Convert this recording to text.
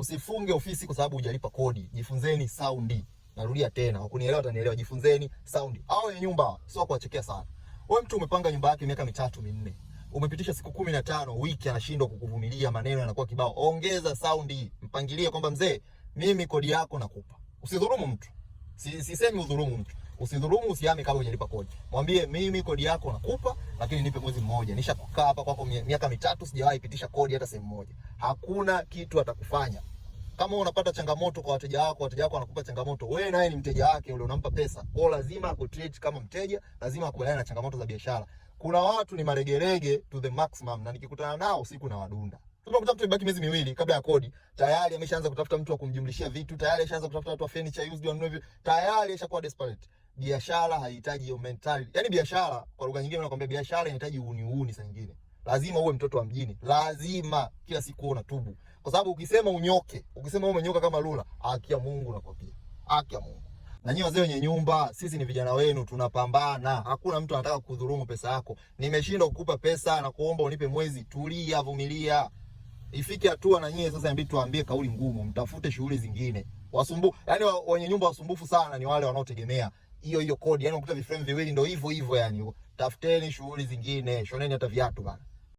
Usifunge ofisi kwa sababu hujalipa kodi. Jifunzeni saundi. Narudia tena, wakunielewa watanielewa. Jifunzeni saundi. Hao wenye nyumba sio kuwachekea sana. Wewe mtu umepanga nyumba yake miaka 3 4. Umepitisha siku 15, wiki anashindwa kukuvumilia, maneno yanakuwa kibao. Ongeza saundi. Mpangilie kwamba mzee, mimi kodi yako nakupa. Usidhulumu mtu. Sisemi udhulumu mtu. Usidhulumu, usihame kama hujalipa kodi. Mwambie mimi kodi yako nakupa, lakini nipe mwezi mmoja. Nishakukaa hapa kwako miaka 3 sijawahi pitisha kodi hata sehemu moja. Hakuna kitu atakufanya. Kama unapata changamoto kwa wateja wako wanakupa changamoto, wewe naye ni mteja wake ule, unampa pesa. Kwa lazima akutreat kama mteja, lazima akubaliane na changamoto za biashara. Kuna watu ni maregerege to the maximum, na nikikutana nao siku na wadunda. Tunakuta mtu ibaki miezi 2 kabla ya kodi, tayari ameshaanza kutafuta mtu wa kumjumlishia vitu, tayari ameshaanza kutafuta watu wa furniture used wanunue vitu, tayari ameshakuwa desperate. Biashara haihitaji hiyo mentality. Yaani biashara kwa lugha nyingine nakwambia biashara inahitaji uuni saa nyingine. Lazima uwe mtoto wa mjini. Lazima kila siku unatubu. Kwa sababu ukisema unyoke, ukisema wewe umenyoka kama lula, haki ya Mungu nakwambia. Haki ya Mungu. Na nyinyi wazee wenye nyumba, sisi ni vijana wenu, tunapambana. Hakuna mtu anataka kudhulumu pesa yako. Nimeshindwa kukupa pesa na kuomba unipe mwezi, tulia, vumilia. Ifike hatua na nyinyi sasa inabidi tuambie kauli ngumu, mtafute shughuli zingine. Yaani wenye nyumba wasumbufu sana ni wale wanaotegemea hiyo kodi. Yaani ukuta viframe viwili ndio hivyo yani. Tafuteni shughuli zingine, shoneni hata viatu bana.